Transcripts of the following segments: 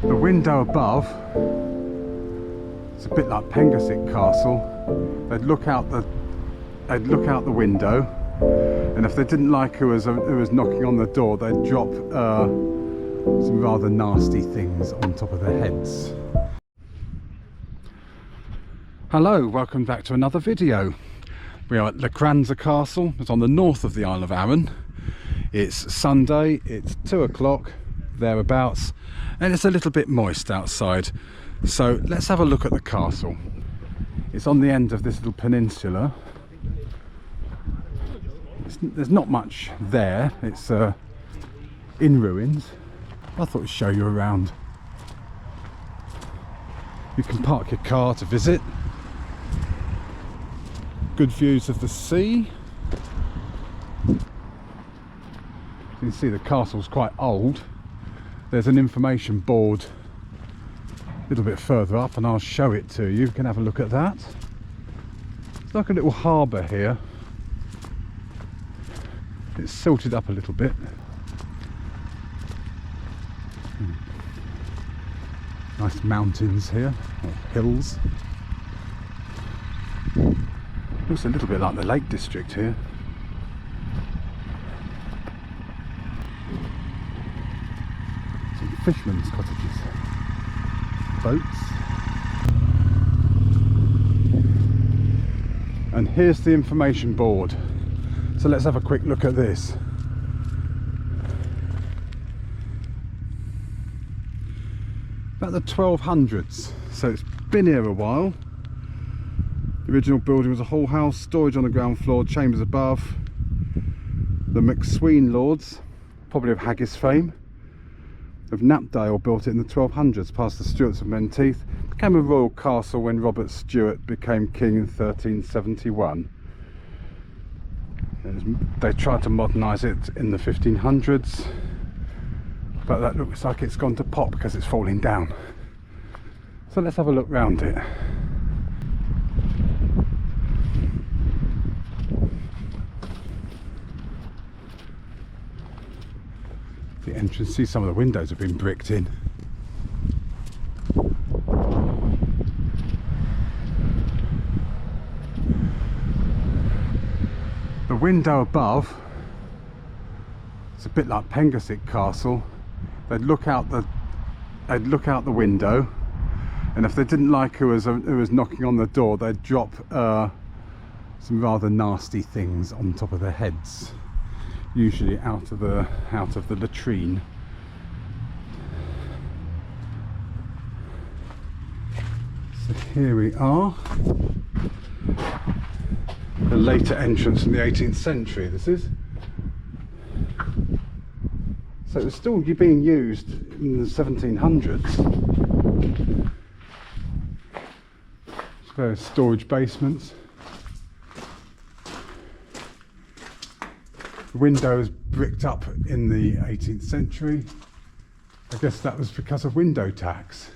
The window above, it's a bit like Pengusic Castle. They'd look out the window, and if they didn't like who was knocking on the door, they'd drop some rather nasty things on top of their heads. Hello, welcome back to another video. We are at Lochranza Castle. It's on the north of the Isle of Arran. It's Sunday, it's 2 o'clock, thereabouts, and it's a little bit moist outside. So let's have a look at the castle. It's on the end of this little peninsula. There's not much there, it's in ruins. I thought I'd show you around. You can park your car to visit. Good views of the sea. You can see the castle's quite old. There's an information board a little bit further up and I'll show it to you. You can have a look at that. It's like a little harbour here. It's silted up a little bit. Nice mountains here, or hills. Looks a little bit like the Lake District here. Some fishermen's cottages. Boats. And here's the information board. So let's have a quick look at this. About the 1200s, so it's been here a while. The original building was a whole house, storage on the ground floor, chambers above. The McSween Lords, probably of Haggis fame, of Knapdale, built it in the 1200s past the Stuarts of Menteith. Became a royal castle when Robert Stuart became king in 1371. They tried to modernise it in the 1500s, but that looks like it's gone to pot because it's falling down. So let's have a look round it. The entrance, see some of the windows have been bricked in. The window above, it's a bit like Pengusic Castle. They'd look out the window, and if they didn't like who was knocking on the door, they'd drop some rather nasty things on top of their heads, usually out of the latrine. So here we are. The later entrance from the 18th century, this is. So it was still being used in the 1700s. Various storage basements. The windows bricked up in the 18th century. I guess that was because of window tax.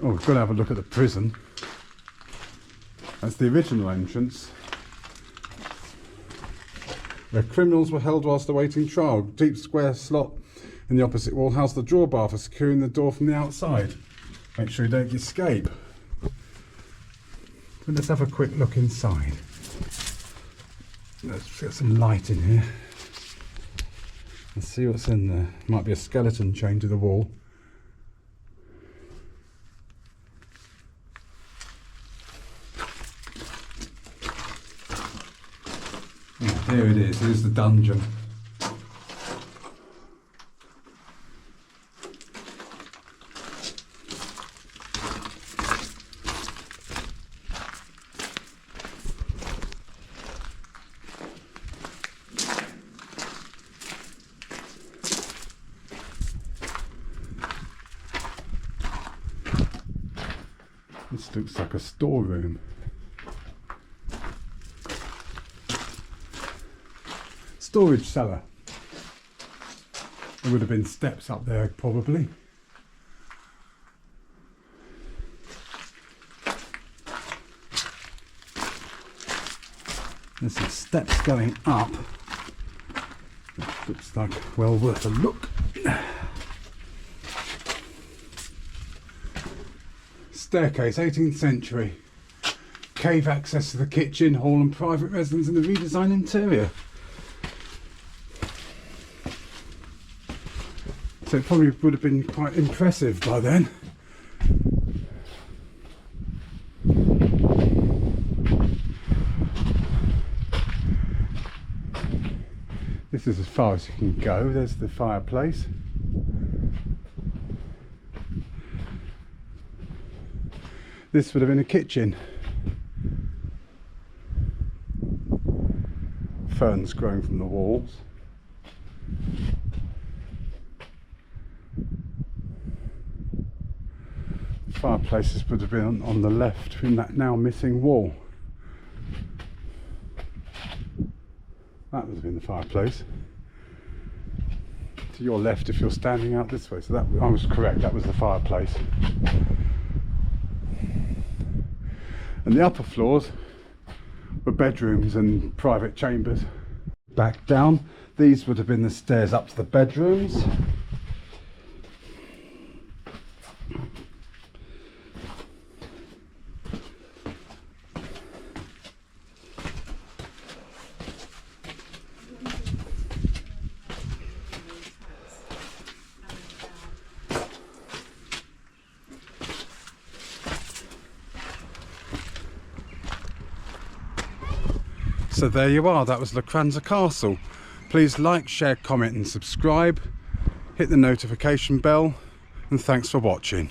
Oh, we've got to have a look at the prison. That's the original entrance, where criminals were held whilst awaiting trial. Deep square slot in the opposite wall housed the drawbar for securing the door from the outside. Make sure you don't escape. But let's have a quick look inside. Let's get some light in here. Let's see what's in there. Might be a skeleton chained to the wall. Here it is, here's the dungeon. This looks like a storeroom. Storage cellar. There would have been steps up there probably. There's some steps going up. Looks like well worth a look. Staircase, 18th century. Cave access to the kitchen, hall and private residence and the redesigned interior. So it probably would have been quite impressive by then. This is as far as you can go. There's the fireplace. This would have been a kitchen. Ferns growing from the walls. The fireplaces would have been on the left in that now missing wall. That would have been the fireplace. To your left if you're standing out this way. So that I was correct, that was the fireplace. And the upper floors were bedrooms and private chambers. Back down, these would have been the stairs up to the bedrooms. So there you are, that was Lochranza Castle. Please like, share, comment and subscribe. Hit the notification bell and thanks for watching.